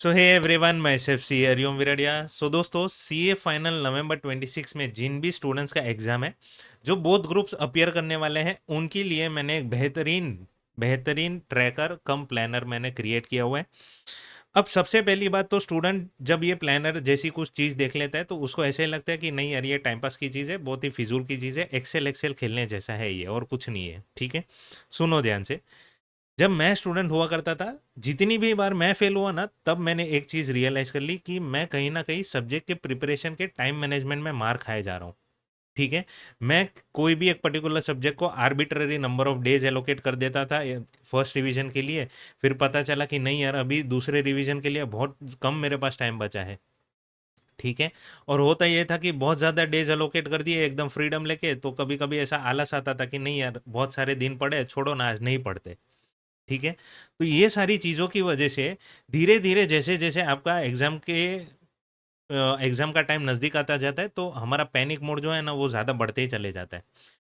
सो hey everyone, myself C Hariom Viradiya. So दोस्तों, CA final नवंबर 26 में जिन भी स्टूडेंट्स का एग्जाम है, जो बोथ ग्रुप्स अपीयर करने वाले हैं, उनके लिए मैंने एक बेहतरीन बेहतरीन ट्रैकर कम प्लानर मैंने क्रिएट किया हुआ है। अब सबसे पहली बात तो स्टूडेंट जब ये प्लानर जैसी कुछ चीज़ देख लेता है तो उसको ऐसे लगता है कि नहीं यार, ये टाइम पास की चीज़ है, बहुत ही फिजूल की चीज़ है, एक्सेल एक्सेल खेलने जैसा है ये, और कुछ नहीं है। ठीक है, सुनो ध्यान से। जब मैं स्टूडेंट हुआ करता था, जितनी भी बार मैं फेल हुआ ना, तब मैंने एक चीज़ रियलाइज़ कर ली कि मैं कहीं न कहीं सब्जेक्ट के प्रिपरेशन के टाइम मैनेजमेंट में मार खाए जा रहा हूँ। ठीक है? मैं कोई भी एक पर्टिकुलर सब्जेक्ट को arbitrary number of days allocate कर देता था फर्स्ट रिवीजन के लिए, फिर पता चला कि नहीं यार, अभी दूसरे रिवीजन के लिए बहुत कम मेरे पास टाइम बचा है। ठीक है? और होता ये था कि बहुत ज़्यादा डेज़ एलोकेट कर दिए एकदम फ्रीडम लेके, तो कभी-कभी ऐसा आलस आता था कि नहीं यार, बहुत सारे दिन पड़े हैं, छोड़ो ना, आज नहीं पढ़ते। ठीक है? तो ये सारी चीज़ों की वजह से धीरे-धीरे जैसे-जैसे आपका एग्ज़ाम का टाइम नज़दीक आता जाता है, तो हमारा पैनिक मोड जो है ना, वो ज़्यादा बढ़ते ही चले जाता है।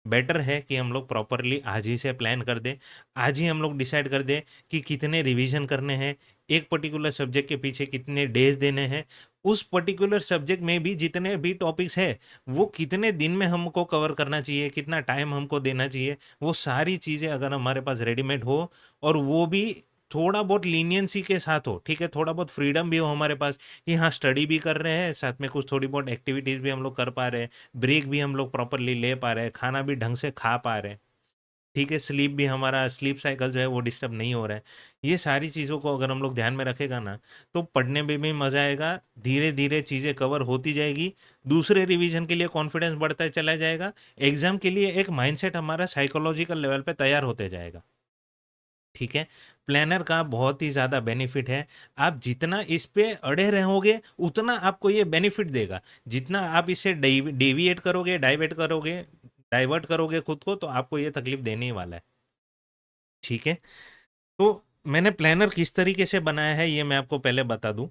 बेटर है कि हम लोग प्रॉपरली आज ही से प्लान कर दें, आज ही हम लोग डिसाइड कर दें कि कितने रिवीजन करने हैं, एक पर्टिकुलर सब्जेक्ट के पीछे कितने डेज़ देने हैं, उस पर्टिकुलर सब्जेक्ट में भी जितने भी टॉपिक्स हैं, वो कितने दिन में हमको कवर करना चाहिए, कितना टाइम हमको देना चाहिए, वो सारी चीज़ें अगर हमारे पास रेडीमेड हो, और वो भी थोड़ा बहुत लीनियंसी के साथ हो, ठीक है? थोड़ा बहुत फ्रीडम भी हो हमारे पास कि हाँ, स्टडी भी कर रहे हैं, साथ में कुछ थोड़ी बहुत एक्टिविटीज़ भी हम लोग कर पा रहे हैं, ब्रेक भी हम लोग प्रॉपरली ले पा रहे हैं, खाना भी ढंग से खा पा रहे हैं, ठीक है? स्लीप भी हमारा स्लीप साइकिल जो है वो डिस्टर्ब नहीं हो रहा है। ये सारी चीज़ों को अगर हम लोग ध्यान में रखेगा ना, तो पढ़ने में भी मज़ा आएगा, धीरे-धीरे चीज़ें कवर होती जाएगी, दूसरे रिवीजन के लिए कॉन्फिडेंस बढ़ता चला जाएगा, एग्ज़ाम के लिए एक माइंडसेट हमारा साइकोलॉजिकल लेवल पे तैयार होते जाएगा। ठीक है? प्लानर का बहुत ही ज़्यादा बेनिफिट है। आप जितना इस पे अड़े रहोगे, उतना आपको ये बेनिफिट देगा। जितना आप इससे डेविएट करोगे, डाइवर्ट करोगे खुद को, तो आपको ये तकलीफ देने ही वाला है। ठीक है? तो मैंने प्लानर किस तरीके से बनाया है, ये मैं आपको पहले बता दूँ।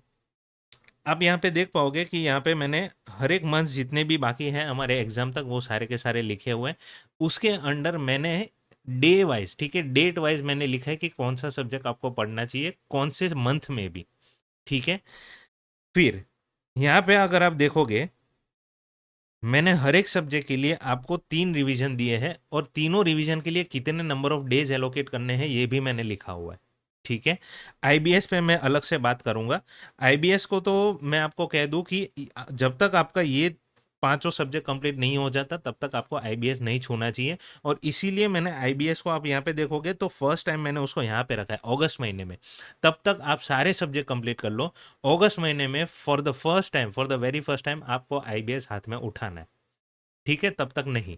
आप यहाँ पे देख पाओगे कि यहाँ पे मैंने हर एक मंथ जितने भी बाकी हैं हमारे एग्ज़ाम तक, वो सारे के सारे लिखे हुए हैं। उसके अंडर मैंने डे वाइज़, ठीक है? डेट वाइज़ मैंने लिखा है कि कौन-सा सब्जेक्ट आपको पढ़ना चाहिए, कौन से मंथ में भी, ठीक है? फिर यहाँ पे अगर आप देखोगे, मैंने हर एक सब्जेक्ट के लिए आपको 3 रिवीजन दिए हैं, और तीनों रिवीजन के लिए कितने नंबर ऑफ डेज़ एलोकेट करने हैं, ये भी मैंने लिखा हुआ है। ठीक है? आईबीएस पे मैं अलग से बात करूँगा। आईबीएस को तो मैं आपको कह दूँ कि जब तक आपका ये पाँचों सब्जेक्ट कंप्लीट नहीं हो जाता, तब तक आपको आईबीएस नहीं छूना चाहिए, और इसीलिए मैंने आईबीएस को, आप यहाँ पे देखोगे तो फर्स्ट टाइम मैंने उसको यहाँ पे रखा है अगस्त महीने में। तब तक आप सारे सब्जेक्ट कंप्लीट कर लो। अगस्त महीने में for the very first time आपको आईबीएस हाथ में उठाना है। ठीक है? तब तक नहीं।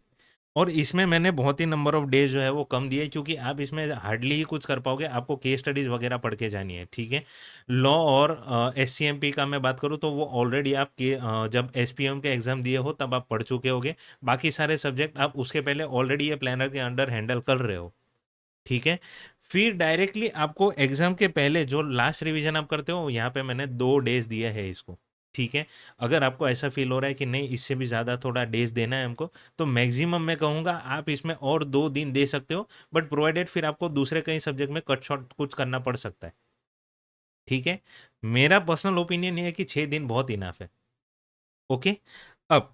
और इसमें मैंने बहुत ही नंबर ऑफ डेज़ जो है वो कम दिए, क्योंकि आप इसमें हार्डली ही कुछ कर पाओगे, आपको केस स्टडीज़ वगैरह पढ़ के जानी है, ठीक है? लॉ और एससीएमपी का मैं बात करूँ तो वो ऑलरेडी आप जब एसपीएम के एग्ज़ाम दिए हो तब आप पढ़ चुके होगे। बाकी सारे सब्जेक्ट आप उसके पहले ऑलरेडी ये प्लानर के अंडर हैंडल कर रहे हो, ठीक है? फिर डायरेक्टली आपको एग्ज़ाम के पहले जो लास्ट रिवीजन आप करते हो, यहाँ पे मैंने 2 डेज़ दिया है इसको, ठीक है? अगर आपको ऐसा फ़ील हो रहा है कि नहीं, इससे भी ज़्यादा थोड़ा डेज़ देना है हमको, तो मैक्सिमम मैं कहूँगा आप इसमें और 2 दिन दे सकते हो, बट प्रोवाइडेड फिर आपको दूसरे कई सब्जेक्ट में कट शॉर्ट कुछ करना पड़ सकता है, ठीक है? मेरा पर्सनल ओपिनियन ये है कि 6 दिन बहुत इनफ है, ओके? अब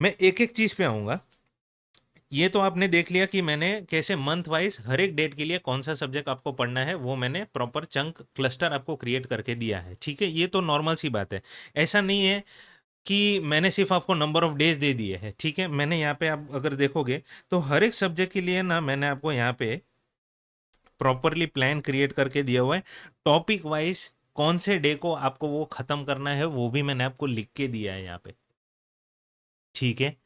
मैं एक-एक चीज़ पे आऊँगा। ये तो आपने देख लिया कि मैंने कैसे मंथ वाइज हर एक डेट के लिए कौन सा सब्जेक्ट आपको पढ़ना है, वो मैंने प्रॉपर चंक क्लस्टर आपको क्रिएट करके दिया है, ठीक है? ये तो नॉर्मल सी बात है। ऐसा नहीं है कि मैंने सिर्फ आपको नंबर ऑफ डेज दे दिए हैं, ठीक है? मैंने यहाँ पे आप अगर देखोगे तो हर एक सब्जेक्ट के लिए ना, मैंने आपको यहाँ पे प्रॉपरली प्लान क्रिएट करके दिया हुआ है। टॉपिक वाइज कौन से डे को आपको वो खत्म करना है, वो भी मैंने आपको लिख के दिया है यहाँ पे, ठीक है?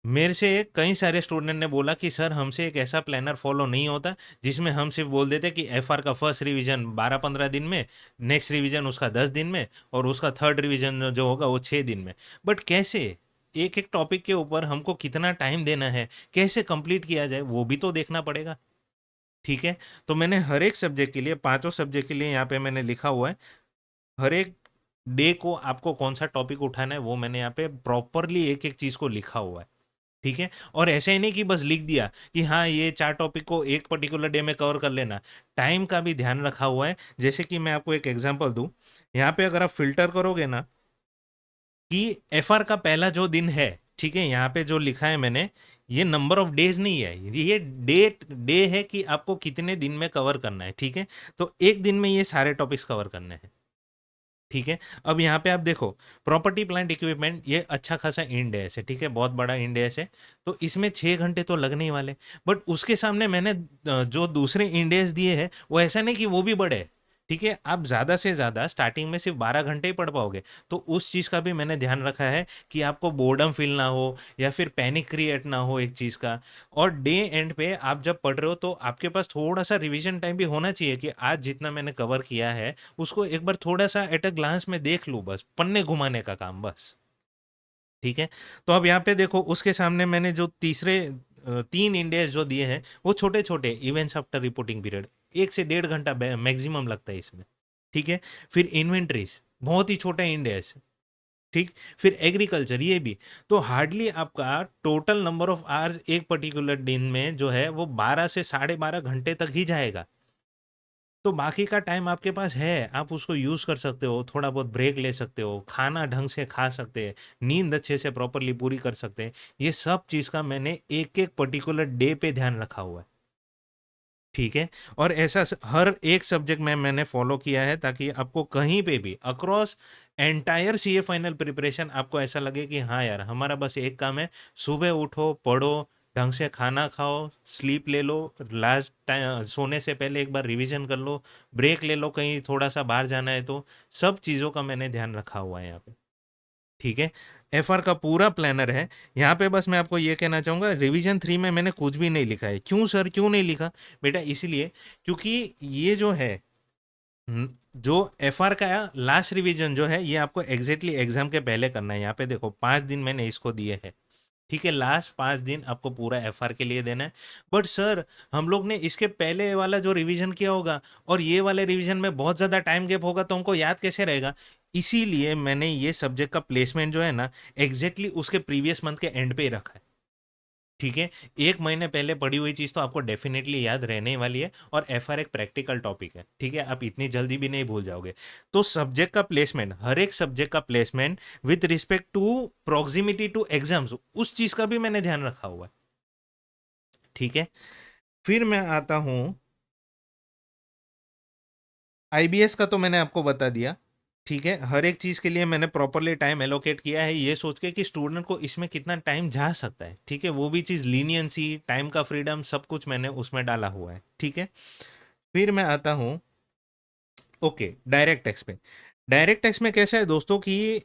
मेरे से कई सारे स्टूडेंट ने बोला कि सर, हमसे एक ऐसा प्लानर फॉलो नहीं होता जिसमें हम सिर्फ बोल देते कि एफआर का फर्स्ट रिवीजन 12-15 दिन में, नेक्स्ट रिवीजन उसका 10 दिन में, और उसका थर्ड रिवीजन जो होगा वो 6 दिन में। बट कैसे एक एक टॉपिक के ऊपर हमको कितना टाइम देना है, कैसे कंप्लीट किया जाए, वो भी तो देखना पड़ेगा, ठीक है? तो मैंने हर एक सब्जेक्ट के लिए, पांचों सब्जेक्ट के लिए यहाँ पे मैंने लिखा हुआ है, हर एक डे को आपको कौन सा टॉपिक उठाना है, वो मैंने यहाँ पे प्रॉपरली एक एक चीज को लिखा हुआ है। ठीक है? और ऐसे ही नहीं कि बस लिख दिया कि हाँ, ये 4 टॉपिक को एक पर्टिकुलर डे में कवर कर लेना। टाइम का भी ध्यान रखा हुआ है। जैसे कि मैं आपको एक एग्ज़ाम्पल दूँ, यहाँ पे अगर आप फ़िल्टर करोगे ना कि एफआर का पहला जो दिन है, ठीक है? यहाँ पे जो लिखा है मैंने, ये नंबर ऑफ डेज़ नहीं है, ये डे है कि आपको कितने दिन में कवर करना है, ठीक है? तो 1 दिन में ये सारे टॉपिक्स कवर करने हैं, ठीक है? अब यहाँ पे आप देखो, प्रॉपर्टी, प्लांट, इक्विपमेंट ये अच्छा खासा इंड है ऐसे, ठीक है? बहुत बड़ा इंड है ऐसे, तो इसमें 6 घंटे तो लगने ही वाले। बट उसके सामने मैंने जो दूसरे इंडेस दिए हैं, वो ऐसा नहीं कि वो भी बड़े हैं, ठीक है? आप ज़्यादा से ज़्यादा स्टार्टिंग में सिर्फ 12 घंटे ही पढ़ पाओगे। तो उस चीज़ का भी मैंने ध्यान रखा है कि आपको बोर्डम फील ना हो या फिर पैनिक क्रिएट ना हो एक चीज़ का। और डे एंड पे आप जब पढ़ रहे हो तो आपके पास थोड़ा-सा रिवीजन टाइम भी होना चाहिए कि आज जितना मैंने कवर किया है, उसको एक बार थोड़ा-सा एट अ ग्लांस में देख लूँ बस, पन्ने घुमाने का काम बस, ठीक है? तो अब यहाँ पे देखो उसके सामने मैंने जो तीसरे 3 इंडेक्स जो दिए हैं, वो छोटे-छोटे इवेंट्स आफ्टर रिपोर्टिंग पीरियड 1 से डेढ़ घंटा मैक्सिमम लगता है इसमें, ठीक है? फिर इन्वेंटरीज़ बहुत ही छोटा इंडेक्स, ठीक? फिर एग्रीकल्चर ये भी, तो हार्डली आपका टोटल नंबर ऑफ आवर्स एक पर्टिकुलर दिन में जो है वो 12 से साढ़े 12 घंटे तक ही जाएगा। तो बाकी का टाइम आपके पास है, आप उसको यूज़ कर सकते हो, थोड़ा बहुत ब्रेक ले सकते हो, खाना ढंग से खा सकते हैं, नींद अच्छे से प्रॉपर्ली पूरी कर सकते हैं। ये सब चीज़ का मैंने एक-एक पर्टिकुलर डे पे ध्यान रखा हुआ है, ठीक है? और ऐसा हर एक सब्जेक्ट में मैंने फॉलो किया है ताकि आपको कहीं पे भी across entire CA final preparation आपको ऐसा लगे कि हाँ यार, हमारा बस एक काम है, सुबह उठो, पढ़ो, ढंग से खाना खाओ, स्लीप ले लो, लास्ट टाइम सोने से पहले एक बार रिवीजन कर लो, ब्रेक ले लो कहीं थोड़ा-सा बाहर जाना है तो, सब चीज़ों का मैंने ध्यान रखा हुआ है यहाँ पे। ठीक है? एफआर का पूरा प्लानर है। यहाँ पे बस मैं आपको ये कहना चाहूँगा रिवीजन 3 में मैंने कुछ भी नहीं लिखा है। क्यों सर, क्यों नहीं लिखा? बेटा इसीलिए क्योंकि ये जो है जो एफआर का लास्ट रिवीजन जो है ये आपको एग्ज़ैक्टली एग्ज़ाम के पहले करना है। यहाँ पे देखो 5 दिन मैंने इसको दिए हैं। ठीक है? लास्ट 5 दिन आपको पूरा एफआर के लिए देना है। बट सर हम लोग ने इसके पहले वाला जो रिवीजन किया होगा और ये वाले रिवीजन में बहुत ज़्यादा टाइम गैप होगा तो हमको याद कैसे रहेगा? इसीलिए मैंने ये सब्जेक्ट का प्लेसमेंट जो है ना एग्ज़ैक्टली उसके प्रीवियस मंथ के एंड पे ही रखा है। ठीक है? 1 महीने पहले पढ़ी हुई चीज़ तो आपको डेफ़िनेटली याद रहने ही वाली है और एफआर एक प्रैक्टिकल टॉपिक है, ठीक है? आप इतनी जल्दी भी नहीं भूल जाओगे। तो सब्जेक्ट का प्लेसमेंट, हर एक सब्जेक्ट का placement with respect to proximity to exams उस चीज़ का भी मैंने ध्यान रखा हुआ है, ठीक है? फिर मैं आता हूँ आईबीएस का तो मैंने आपको बता दिया, ठीक है? हर एक चीज़ के लिए मैंने प्रॉपर्ली टाइम एलोकेट किया है ये सोच के कि स्टूडेंट को इसमें कितना टाइम जा सकता है, ठीक है? वो भी चीज़ लीनियंसी, टाइम का फ्रीडम सब कुछ मैंने उसमें डाला हुआ है, ठीक है? फिर मैं आता हूँ ओके, डायरेक्ट टेक्स्ट पे। डायरेक्ट टेक्स्ट में कैसा है दोस्तों कि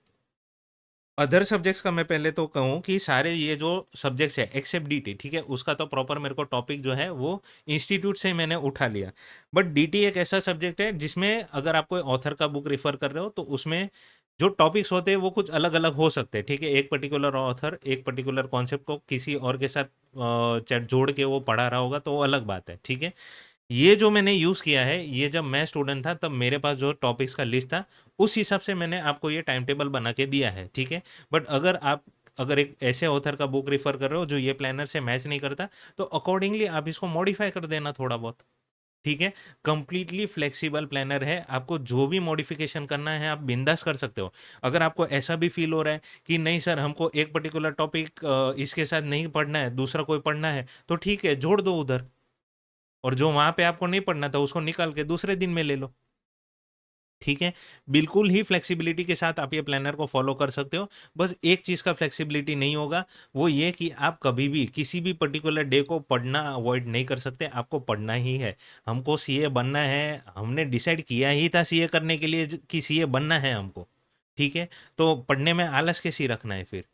अदर सब्जेक्ट्स का मैं पहले तो कहूँ कि सारे ये जो सब्जेक्ट्स है एक्सेप्ट डीटी, ठीक है? उसका तो प्रॉपर मेरे को टॉपिक जो है वो इंस्टीट्यूट से मैंने उठा लिया। बट डीटी एक ऐसा सब्जेक्ट है जिसमें अगर आप कोई ऑथर का बुक रेफ़र कर रहे हो तो उसमें जो टॉपिक्स होते हैं वो कुछ अलग-अलग हो सकते हैं, ठीक है? एक पर्टिकुलर ऑथर एक पर्टिकुलर कॉन्सेप्ट को किसी और के साथ च जोड़ के वो पढ़ा रहा होगा तो वो अलग बात है, ठीक है? ये जो मैंने यूज़ किया है, ये जब मैं स्टूडेंट था तब मेरे पास जो टॉपिक्स का लिस्ट था, उस हिसाब से मैंने आपको ये टाइम टेबल बना के दिया है, ठीक है? बट अगर एक ऐसे ऑथर का बुक रेफ़र कर रहे हो जो ये प्लानर से मैच नहीं करता, तो अकॉर्डिंगली आप इसको मॉडिफ़ाई कर देना थोड़ा बहुत, ठीक है? कंप्लीटली फ्लेक्सिबल प्लानर है, आपको जो भी मॉडिफ़िकेशन करना है आप बिंदास कर सकते हो। अगर आपको ऐसा भी फ़ील हो रहा है कि नहीं सर हमको एक पर्टिकुलर टॉपिक इसके साथ नहीं पढ़ना है, दूसरा कोई पढ़ना है, तो ठीक है जोड़ दो उधर। और जो वहाँ पे आपको नहीं पढ़ना था उसको निकाल के दूसरे दिन में ले लो, ठीक है? बिल्कुल ही फ्लेक्सिबिलिटी के साथ आप ये प्लानर को फ़ॉलो कर सकते हो। बस एक चीज़ का फ्लेक्सिबिलिटी नहीं होगा, वो ये कि आप कभी भी किसी भी पर्टिकुलर डे को पढ़ना अवॉइड नहीं कर सकते, आपको पढ़ना ही है। हमको सीए बनना है, हमने डिसाइड किया ही था सीए करने के लिए ज कि सीए बनना है हमको, ठीक है? तो पढ़ने में आलस कैसे रखना है फिर?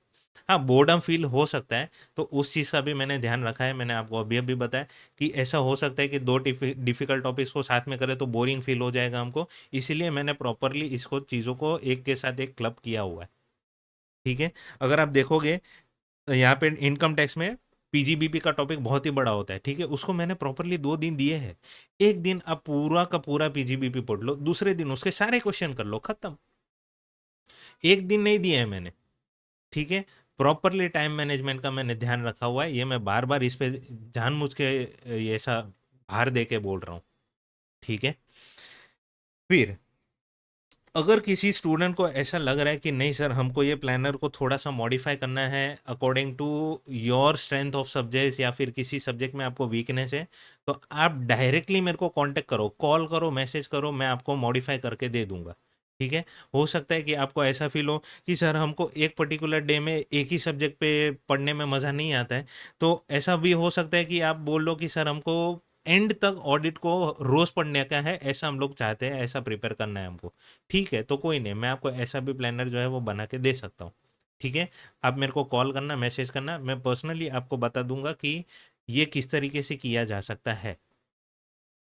हाँ, बोर्डम फ़ील हो सकता है, तो उस चीज़ का भी मैंने ध्यान रखा है। मैंने आपको अभी-अभी बताया कि ऐसा हो सकता है कि 2 डिफ़िकल्ट टॉपिक्स को साथ में करें तो बोरिंग फ़ील हो जाएगा हमको, इसीलिए मैंने प्रॉपरली इसको चीज़ों को एक के साथ एक क्लब किया हुआ है, ठीक है? अगर आप देखोगे यहाँ पे इनकम टैक्स में पीजीबीपी का टॉपिक बहुत ही बड़ा होता है, ठीक है? उसको मैंने प्रॉपरली 2 दिन दिए हैं। एक दिन आप पूरा का पूरा पीजीबीपी पढ़ लो, दूसरे दिन उसके सारे क्वेश्चन कर लो, खत्म। 1 दिन नहीं दिए हैं मैंने। ठीक है? प्रॉपरली टाइम मैनेजमेंट का मैंने ध्यान रखा हुआ है, ये मैं बार-बार इस पे जानबूझ के ये ऐसा भार दे के बोल रहा हूँ, ठीक है? फिर अगर किसी स्टूडेंट को ऐसा लग रहा है कि नहीं सर हमको ये प्लानर को थोड़ा-सा मॉडिफाई करना है according to your strength of subjects या फिर किसी सब्जेक्ट में आपको वीकनेस है, तो आप डायरेक्टली मेरे को कॉन्टैक्ट करो, कॉल करो, मैसेज करो, मैं आपको मॉडिफाई करके दे दूँगा, ठीक है? हो सकता है कि आपको ऐसा फ़ील हो कि सर हमको एक पर्टिकुलर डे में एक ही सब्जेक्ट पे पढ़ने में मज़ा नहीं आता है, तो ऐसा भी हो सकता है कि आप बोल लो कि सर हमको एंड तक ऑडिट को रोज़ पढ़ने का है, ऐसा हम लोग चाहते हैं, ऐसा प्रिपेयर करना है हमको। ठीक है, तो कोई नहीं, मैं आपको ऐसा भी प्लानर जो है वो बना के दे सकता हूँ, ठीक है? आप मेरे को कॉल करना, मैसेज करना, मैं पर्सनली आपको बता दूँगा कि ये किस तरीके से किया जा सकता है,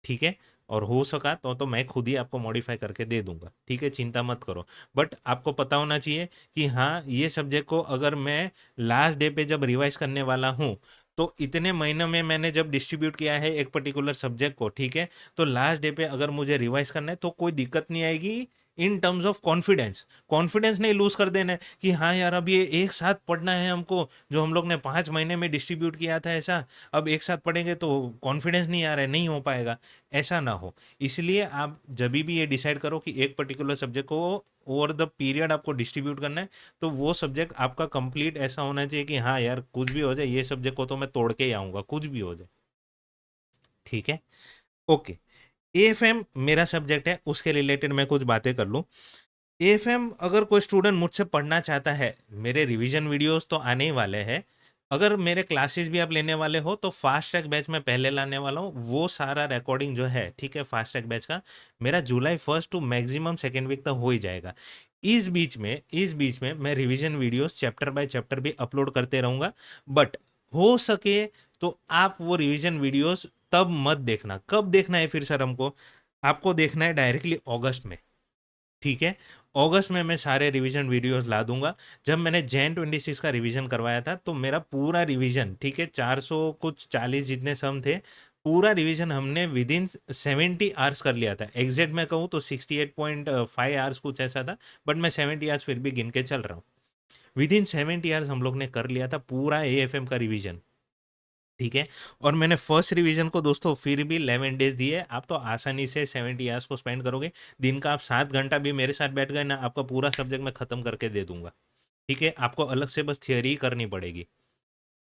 ठीक है? और हो सका तो मैं खुद ही आपको मॉडिफ़ाई करके दे दूँगा, ठीक है? चिंता मत करो। बट आपको पता होना चाहिए कि हाँ, ये सब्जेक्ट को अगर मैं लास्ट डे पे जब रिवाइज़ करने वाला हूँ, तो इतने महीनों में मैंने जब डिस्ट्रीब्यूट किया है एक पर्टिकुलर सब्जेक्ट को, ठीक है? तो लास्ट डे पे अगर मुझे रिवाइज़ करना है, तो कोई दिक्कत नहीं आएगी in terms of confidence. Confidence नहीं लूज़ कर देना है कि हाँ यार, अब ये एक साथ पढ़ना है हमको, जो हम लोग ने 5 महीने में डिस्ट्रीब्यूट किया था ऐसा, अब एक साथ पढ़ेंगे तो कॉन्फिडेंस नहीं आ रहा है, नहीं हो पाएगा। ऐसा ना हो। इसलिए आप जभी भी ये डिसाइड करो कि एक पर्टिकुलर सब्जेक्ट को ओवर द पीरियड आपको डिस्ट्रीब्यूट करना है, तो वो सब्जेक्ट आपका कंप्लीट ऐसा होना चाहिए कि हाँ यार, कुछ भी हो जाए ये सब्जेक्ट को तो मैं तोड़ के ही आऊँगा, कुछ भी हो जाए। ठीक है? ओके। एएफएम मेरा सब्जेक्ट है, उसके रिलेटेड मैं कुछ बातें कर लूँ। एएफएम अगर कोई स्टूडेंट मुझसे पढ़ना चाहता है, मेरे रिवीजन वीडियोस तो आने ही वाले हैं। अगर मेरे क्लासेस भी आप लेने वाले हो तो फास्ट ट्रैक बैच मैं पहले लाने वाला हूँ। वो सारा रिकॉर्डिंग जो है, ठीक है, फास्ट ट्रैक बैच का मेरा जुलाई 1 टू मैक्सिमम 2nd वीक तक हो ही जाएगा। इस बीच में मैं revision videos chapter by chapter भी अपलोड करते रहूँगा। बट हो सके तो आप वो रिवीजन वीडियोस तब मत देखना। कब देखना है फिर सर हमको? आपको देखना है डायरेक्टली अगस्त में। ठीक है? अगस्त में मैं सारे रिवीजन वीडियोज़ ला दूँगा। जब मैंने जैन 26 का रिवीजन करवाया था, तो मेरा पूरा रिवीजन, ठीक है, 400 कुछ 40 जितने सम थे, पूरा रिवीजन हमने विदिन 70 आवर्स कर लिया था। एग्ज़ैक्ट मैं कहूँ तो 68.5 आवर्स कुछ ऐसा था, बट मैं 70 आवर्स फिर भी गिन के चल रहा हूँ। विदिन 70 आवर्स हम लोग ने कर लिया था पूरा एएफएम का रिवीजन। ठीक है? और मैंने फर्स्ट रिवीजन को दोस्तों फिर भी 11 डेज़ दिए। आप तो आसानी से 70 आवर्स को स्पेंड करोगे। दिन का आप 7 घंटा भी मेरे साथ बैठ गए ना, आपका पूरा सब्जेक्ट मैं खत्म करके दे दूँगा। ठीक है? आपको अलग से बस थियरी ही करनी पड़ेगी।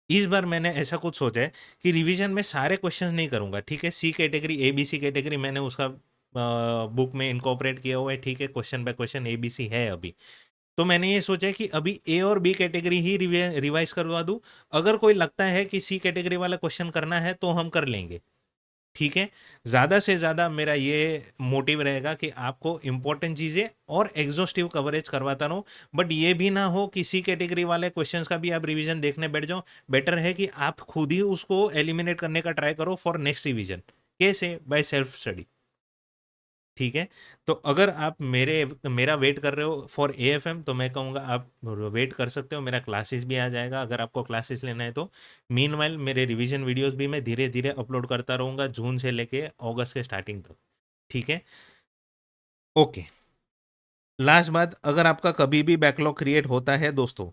इस बार मैंने ऐसा कुछ सोचा है कि रिवीजन में सारे क्वेश्चंस नहीं करूँगा, ठीक है? सी कैटेगरी, एबीसी कैटेगरी मैंने उसका बुक में इनकॉर्पोरेट किया हुआ है, ठीक है? क्वेश्चन बाय क्वेश्चन एबीसी है अभी। तो मैंने ये सोचा है कि अभी ए और बी कैटेगरी ही रिवाइज करवा दूँ। अगर कोई लगता है कि सी कैटेगरी वाला क्वेश्चन करना है तो हम कर लेंगे, ठीक है? ज़्यादा से ज़्यादा मेरा ये मोटिव रहेगा कि आपको इम्पोर्टेंट चीज़ें और एग्ज़ॉस्टिव कवरेज करवाता रहूँ। बट ये भी ना हो कि सी कैटेगरी वाले क्वेश्चंस का भी आप रिवीजन देखने बैठ जाओ। बेटर है कि आप खुद ही उसको एलिमिनेट करने का ट्राई करो फॉर नेक्स्ट रिवीजन। कैसे? By self study. ठीक है? तो अगर आप मेरा वेट कर रहे हो फॉर एएफएम, तो मैं कहूँगा आप वेट कर सकते हो, मेरा क्लासेस भी आ जाएगा अगर आपको क्लासेस लेना है तो। मीनवाइल मेरे रिवीजन वीडियोज़ भी मैं धीरे-धीरे अपलोड करता रहूँगा जून से लेके अगस्त के स्टार्टिंग तक। ठीक है? ओके। लास्ट बात, अगर आपका कभी भी बैकलॉग क्रिएट होता है दोस्तों,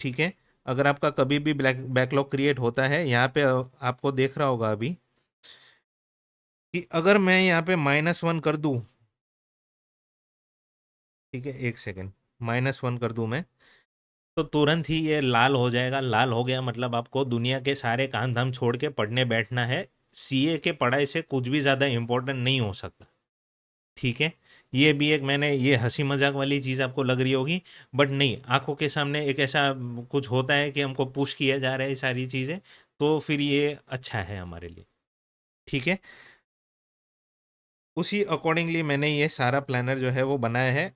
ठीक है? अगर आपका कभी भी बैकलॉग क्रिएट होता है, यहाँ पे आपको देख रहा होगा अभी कि अगर मैं यहाँ पे -1 कर दूँ, ठीक है? 1 सेकंड, -1 कर दूँ मैं, तो तुरंत ही ये लाल हो जाएगा। लाल हो गया मतलब आपको दुनिया के सारे काम धाम छोड़ के पढ़ने बैठना है। सीए के पढ़ाई से कुछ भी ज़्यादा इम्पोर्टेंट नहीं हो सकता, ठीक है? ये भी एक, मैंने ये हंसी मजाक वाली चीज़ आपको लग रही होगी, बट नहीं, आंखों के सामने एक ऐसा कुछ होता है कि हमको पुश किया जा रहा है ये सारी चीज़ें, तो फिर ये अच्छा है हमारे लिए, ठीक है? उसी अकॉर्डिंगली मैंने ये सारा प्लानर जो है वो बनाया है।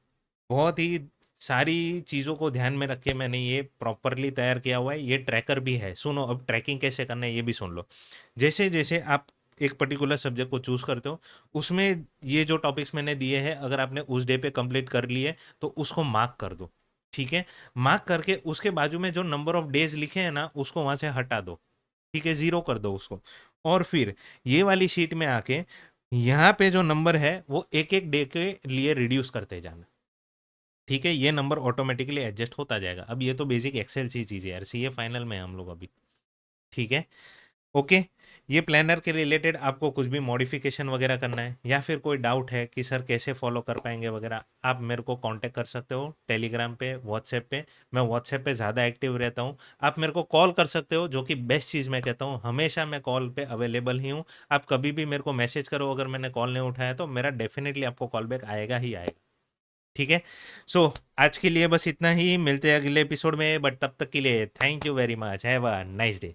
बहुत ही सारी चीज़ों को ध्यान में रख के मैंने ये प्रॉपरली तैयार किया हुआ है। ये ट्रैकर भी है। सुनो, अब ट्रैकिंग कैसे करना है ये भी सुन लो। जैसे-जैसे आप एक पर्टिकुलर सब्जेक्ट को चूज़ करते हो, उसमें ये जो टॉपिक्स मैंने दिए हैं, अगर आपने उस डे पे कंप्लीट कर लिए, तो उसको मार्क कर दो, ठीक है? मार्क करके उसके बाजू में जो नंबर ऑफ डेज़ लिखे हैं ना, उसको वहाँ से हटा दो, ठीक है? 0 कर दो उसको। और फिर ये वाली शीट में आके यहाँ पे जो नंबर है वो एक-एक डे के लिए रिड्यूस करते जाना, ठीक है, ये नंबर ऑटोमेटिकली एडजस्ट होता जाएगा। अब ये तो बेसिक एक्सेल सी चीज़ है यार, सीए फाइनल में हैं हम लोग अभी, ठीक है? ओके, ये प्लानर के रिलेटेड आपको कुछ भी मॉडिफिकेशन वगैरह करना है या फिर कोई डाउट है कि सर कैसे फॉलो कर पाएंगे वगैरह, आप मेरे को कांटेक्ट कर सकते हो टेलीग्राम पे, व्हाट्सएप पे। मैं व्हाट्सएप पे ज़्यादा एक्टिव रहता हूँ। आप मेरे को कॉल कर सकते हो, जो कि बेस्ट चीज़ मैं कहता हूँ, हमेशा मैं कॉल पे अवेलेबल ही हूँ। आप कभी भी मेरे को मैसेज करो, अगर मैंने कॉल नहीं उठाया तो मेरा डेफिनेटली आपको कॉल बैक आएगा ही आएगा, ठीक है? सो आज के लिए बस इतना ही, मिलते हैं अगले एपिसोड में, बट तब तक के लिए thank you very much, have a nice day.